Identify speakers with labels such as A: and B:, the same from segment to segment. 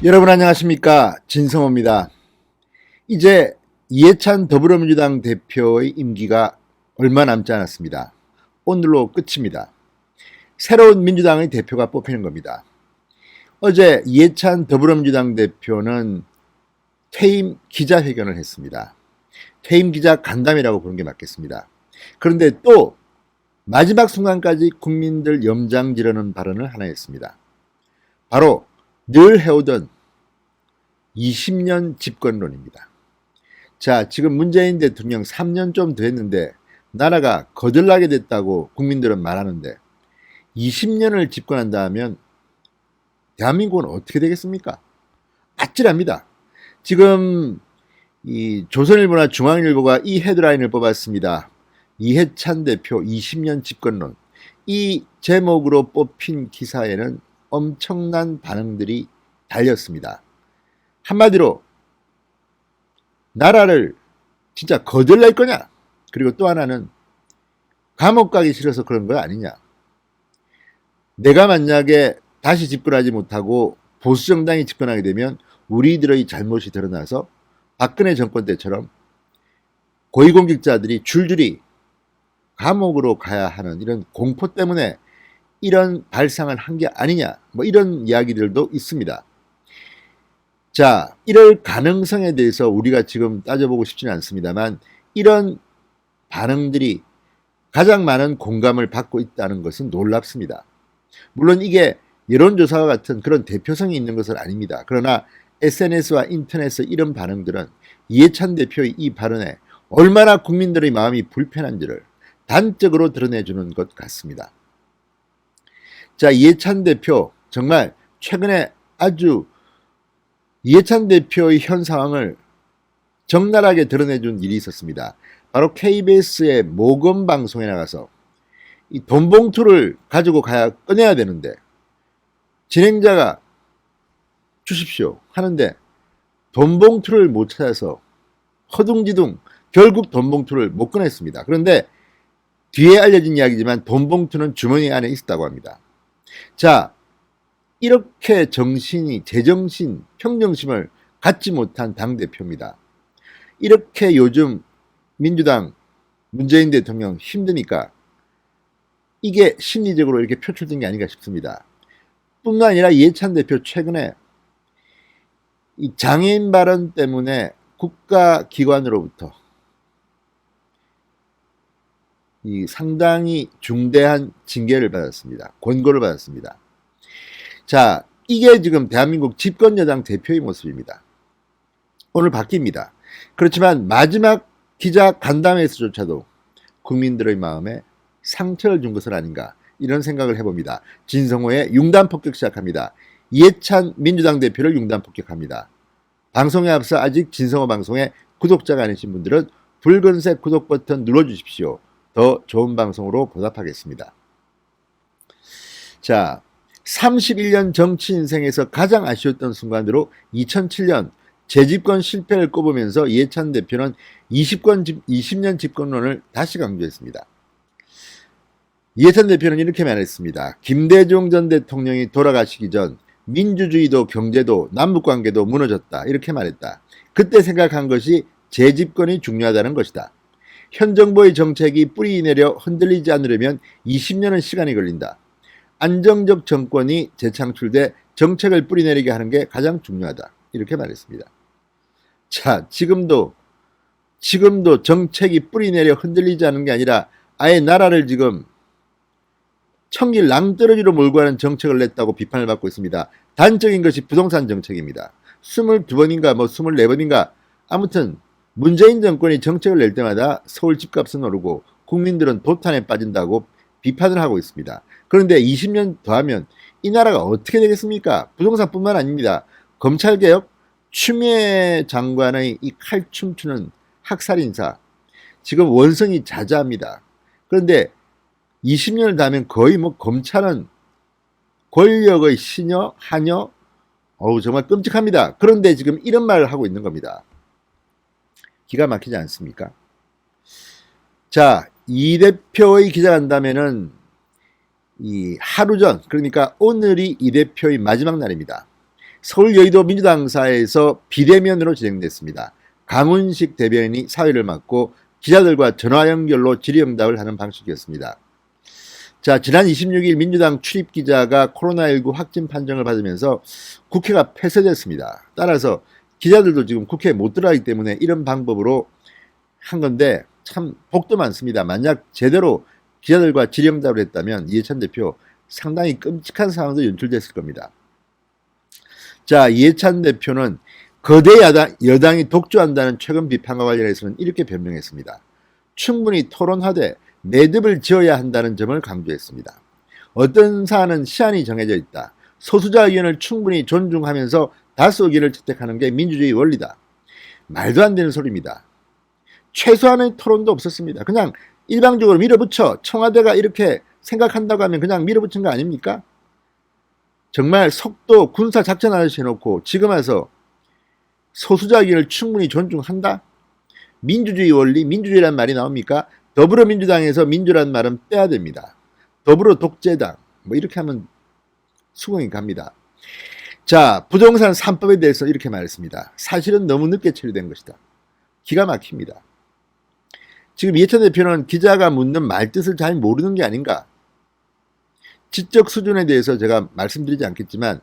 A: 여러분 안녕하십니까, 진성호입니다. 이제 이해찬 더불어민주당 대표의 임기가 얼마 남지 않았습니다. 오늘로 끝입니다. 새로운 민주당의 대표가 뽑히는 겁니다. 어제 이해찬 더불어민주당 대표는 퇴임 기자회견을 했습니다. 퇴임 기자 간담회라고 부르는 게 맞겠습니다. 그런데 또 마지막 순간까지 국민들 염장 지르는 발언을 하나 했습니다. 바로 늘 해오던 20년 집권론입니다. 자, 지금 문재인 대통령 3년 좀 됐는데 나라가 거들나게 됐다고 국민들은 말하는데 20년을 집권한다 하면 대한민국은 어떻게 되겠습니까? 아찔합니다. 지금 이 조선일보나 중앙일보가 이 헤드라인을 뽑았습니다. 이해찬 대표 20년 집권론. 이 제목으로 뽑힌 기사에는 엄청난 반응들이 달렸습니다. 한마디로 나라를 진짜 거들낼 거냐? 그리고 또 하나는 감옥 가기 싫어서 그런 거 아니냐? 내가 만약에 다시 집권하지 못하고 보수정당이 집권하게 되면 우리들의 잘못이 드러나서 박근혜 정권 때처럼 고위공직자들이 줄줄이 감옥으로 가야 하는 이런 공포 때문에 이런 발상을 한 게 아니냐, 뭐 이런 이야기들도 있습니다. 자, 이럴 가능성에 대해서 우리가 지금 따져보고 싶지는 않습니다만 이런 반응들이 가장 많은 공감을 받고 있다는 것은 놀랍습니다. 물론 이게 여론조사와 같은 그런 대표성이 있는 것은 아닙니다. 그러나 SNS와 인터넷의 이런 반응들은 이해찬 대표의 이 발언에 얼마나 국민들의 마음이 불편한지를 단적으로 드러내주는 것 같습니다. 자, 이해찬 대표 정말 최근에 아주 이해찬 대표의 현 상황을 적나라하게 드러내준 일이 있었습니다. 바로 KBS의 모건 방송에 나가서 이 돈봉투를 가지고 꺼내야 되는데 진행자가 주십시오 하는데 돈봉투를 못 찾아서 허둥지둥 결국 돈봉투를 못 꺼냈습니다. 그런데 뒤에 알려진 이야기지만 돈봉투는 주머니 안에 있었다고 합니다. 자, 이렇게 제정신, 평정심을 갖지 못한 당대표입니다. 이렇게 요즘 민주당 문재인 대통령 힘드니까 이게 심리적으로 이렇게 표출된 게 아닌가 싶습니다. 뿐만 아니라 이해찬 대표 최근에 이 장애인 발언 때문에 국가기관으로부터 이 상당히 중대한 징계를 받았습니다. 권고를 받았습니다. 자, 이게 지금 대한민국 집권여당 대표의 모습입니다. 오늘 바뀝니다. 그렇지만 마지막 기자 간담회에서조차도 국민들의 마음에 상처를 준 것은 아닌가 이런 생각을 해봅니다. 진성호의 융단 폭격 시작합니다. 이해찬 민주당 대표를 융단 폭격합니다. 방송에 앞서 아직 진성호 방송에 구독자가 아니신 분들은 붉은색 구독 버튼 눌러주십시오. 더 좋은 방송으로 보답하겠습니다. 자, 31년 정치 인생에서 가장 아쉬웠던 순간으로 2007년 재집권 실패를 꼽으면서 이해찬 대표는 20년 집권론을 다시 강조했습니다. 이해찬 대표는 이렇게 말했습니다. 김대중 전 대통령이 돌아가시기 전 민주주의도 경제도 남북관계도 무너졌다 이렇게 말했다. 그때 생각한 것이 재집권이 중요하다는 것이다. 현 정부의 정책이 뿌리 내려 흔들리지 않으려면 20년은 시간이 걸린다. 안정적 정권이 재창출돼 정책을 뿌리내리게 하는 게 가장 중요하다. 이렇게 말했습니다. 자, 지금도 정책이 뿌리내려 흔들리지 않는 게 아니라 아예 나라를 지금 천길 낭떠러지로 몰고 가는 정책을 냈다고 비판을 받고 있습니다. 단적인 것이 부동산 정책입니다. 22번인가 24번인가 아무튼 문재인 정권이 정책을 낼 때마다 서울 집값은 오르고 국민들은 도탄에 빠진다고 비판을 하고 있습니다. 그런데 20년 더하면 이 나라가 어떻게 되겠습니까? 부동산뿐만 아닙니다. 검찰개혁, 추미애 장관의 이 칼춤추는 학살인사, 지금 원성이 자자합니다. 그런데 20년을 더하면 거의 검찰은 권력의 시녀, 하녀, 정말 끔찍합니다. 그런데 지금 이런 말을 하고 있는 겁니다. 기가 막히지 않습니까? 자, 이 대표의 기자간담회는 이 하루 전, 그러니까 오늘이 이 대표의 마지막 날입니다. 서울 여의도 민주당사에서 비대면으로 진행됐습니다. 강훈식 대변인이 사회를 맡고 기자들과 전화 연결로 질의응답을 하는 방식이었습니다. 자, 지난 26일 민주당 출입기자가 코로나19 확진 판정을 받으면서 국회가 폐쇄됐습니다. 따라서 기자들도 지금 국회에 못 들어가기 때문에 이런 방법으로 한 건데 참 복도 많습니다. 만약 제대로 기자들과 질의응답을 했다면 이해찬 대표 상당히 끔찍한 상황도 연출됐을 겁니다. 자, 이해찬 대표는 거대 여당이 독주한다는 최근 비판과 관련해서는 이렇게 변명했습니다. 충분히 토론하되 매듭을 지어야 한다는 점을 강조했습니다. 어떤 사안은 시한이 정해져 있다. 소수자 의견을 충분히 존중하면서 다수 의견을 채택하는 게 민주주의 원리다. 말도 안 되는 소리입니다. 최소한의 토론도 없었습니다. 그냥 일방적으로 밀어붙여 청와대가 이렇게 생각한다고 하면 그냥 밀어붙인 거 아닙니까? 정말 속도 군사 작전 하듯이 해놓고 지금 와서 소수자 의견을 충분히 존중한다? 민주주의 원리, 민주주의란 말이 나옵니까? 더불어민주당에서 민주란 말은 빼야 됩니다. 더불어 독재당 뭐 이렇게 하면 수긍이 갑니다. 자, 부동산 3법에 대해서 이렇게 말했습니다. 사실은 너무 늦게 처리된 것이다. 기가 막힙니다. 지금 이해찬 대표는 기자가 묻는 말뜻을 잘 모르는 게 아닌가. 지적 수준에 대해서 제가 말씀드리지 않겠지만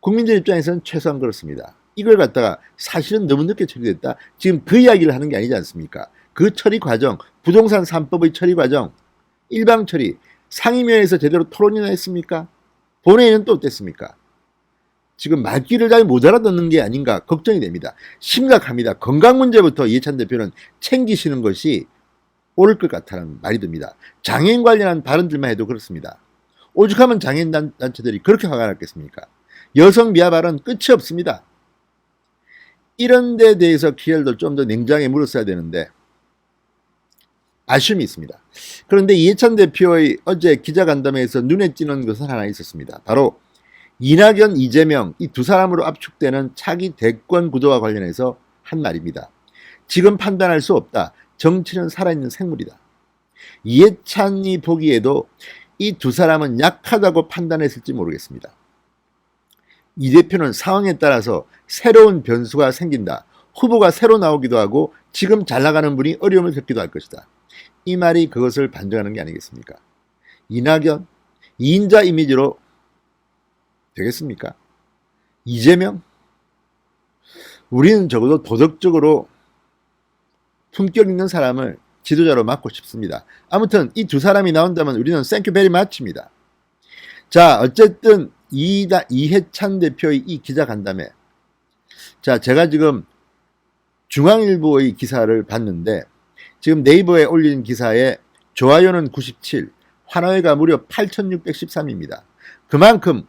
A: 국민들 입장에서는 최소한 그렇습니다. 이걸 갖다가 사실은 너무 늦게 처리됐다. 지금 그 이야기를 하는 게 아니지 않습니까? 그 처리 과정, 부동산 3법의 처리 과정, 일방 처리, 상임위에서 제대로 토론이나 했습니까? 본회의는 또 어땠습니까? 지금 말귀를 잘 못 알아듣는 게 아닌가 걱정이 됩니다. 심각합니다. 건강 문제부터 이해찬 대표는 챙기시는 것이 옳을 것 같다는 말이 듭니다. 장애인 관련한 발언들만 해도 그렇습니다. 오죽하면 장애인 단체들이 그렇게 화가 났겠습니까? 여성 미화 발언 끝이 없습니다. 이런 데 대해서 기자들도 좀 더 냉정하게 물었어야 되는데 아쉬움이 있습니다. 그런데 이해찬 대표의 어제 기자간담회에서 눈에 띄는 것은 하나 있었습니다. 바로 이낙연, 이재명 이 두 사람으로 압축되는 차기 대권 구도와 관련해서 한 말입니다. 지금 판단할 수 없다. 정치는 살아있는 생물이다. 이해찬이 보기에도 이 두 사람은 약하다고 판단했을지 모르겠습니다. 이 대표는 상황에 따라서 새로운 변수가 생긴다. 후보가 새로 나오기도 하고 지금 잘 나가는 분이 어려움을 겪기도 할 것이다. 이 말이 그것을 반증하는 게 아니겠습니까? 이낙연, 2인자 이미지로 되겠습니까? 이재명? 우리는 적어도 도덕적으로 품격 있는 사람을 지도자로 맡고 싶습니다. 아무튼 이 두 사람이 나온다면 우리는 땡큐 베리 마치입니다. 자, 어쨌든 이해찬 대표의 이 기자간담회. 자, 제가 지금 중앙일보의 기사를 봤는데 지금 네이버에 올린 기사에 좋아요는 97, 환호회가 무려 8,613입니다. 그만큼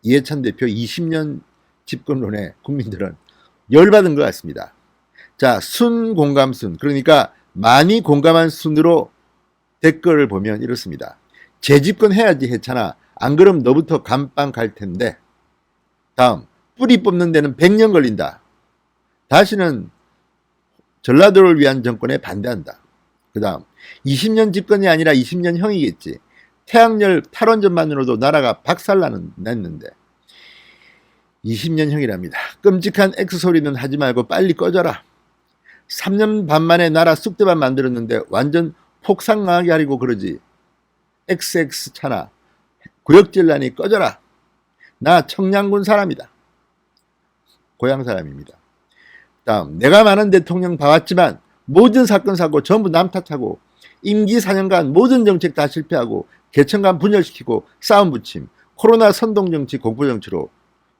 A: 이해찬 대표 20년 집권론에 국민들은 열받은 것 같습니다. 자, 순 공감순, 그러니까 많이 공감한 순으로 댓글을 보면 이렇습니다. 재집권 해야지 해찬아. 안 그럼 너부터 감방 갈 텐데. 다음, 뿌리 뽑는 데는 100년 걸린다. 다시는 전라도를 위한 정권에 반대한다. 그 다음, 20년 집권이 아니라 20년형이겠지. 태양열 탈원전만으로도 나라가 박살났는데 20년형이랍니다. 끔찍한 X소리는 하지 말고 빨리 꺼져라. 3년 반 만에 나라 쑥대밭 만들었는데 완전 폭삭나게 하려고 그러지. XX 차나 구역질라니 꺼져라. 나 청량군 사람이다. 고향 사람입니다. 다음, 내가 많은 대통령 봐왔지만 모든 사건 사고 전부 남 탓하고 임기 4년간 모든 정책 다 실패하고 개천간 분열시키고 싸움 붙임, 코로나 선동정치 공포정치로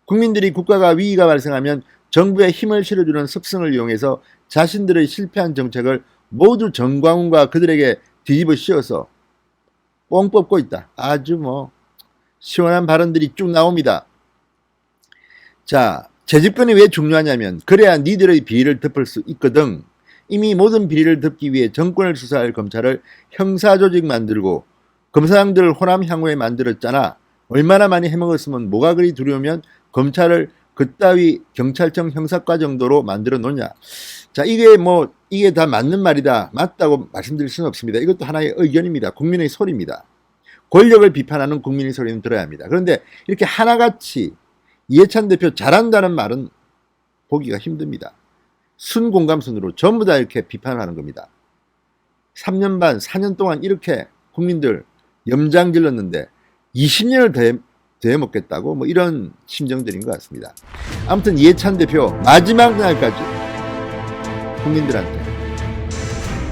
A: 국민들이 국가가 위기가 발생하면 정부에 힘을 실어주는 습성을 이용해서 자신들의 실패한 정책을 모두 정광훈과 그들에게 뒤집어 씌워서 뽕 뽑고 있다. 아주 뭐 시원한 발언들이 쭉 나옵니다. 자, 재집권이 왜 중요하냐면 그래야 니들의 비리를 덮을 수 있거든. 이미 모든 비리를 덮기 위해 정권을 수사할 검찰을 형사조직 만들고 검사장들을 호남 향후에 만들었잖아. 얼마나 많이 해먹었으면 뭐가 그리 두려우면 검찰을 그따위 경찰청 형사과 정도로 만들어 놓냐. 자, 이게 다 맞는 말이다. 맞다고 말씀드릴 수는 없습니다. 이것도 하나의 의견입니다. 국민의 소리입니다. 권력을 비판하는 국민의 소리는 들어야 합니다. 그런데 이렇게 하나같이 이해찬 대표 잘한다는 말은 보기가 힘듭니다. 순공감순으로 전부 다 이렇게 비판하는 겁니다. 3년 반, 4년 동안 이렇게 국민들 염장 질렀는데 20년을 되먹겠다고 뭐 이런 심정들인 것 같습니다. 아무튼 이해찬 대표 마지막 날까지 국민들한테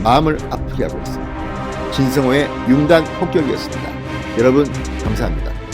A: 마음을 아프게 하고 있습니다. 진성호의 융단 폭격이었습니다. 여러분 감사합니다.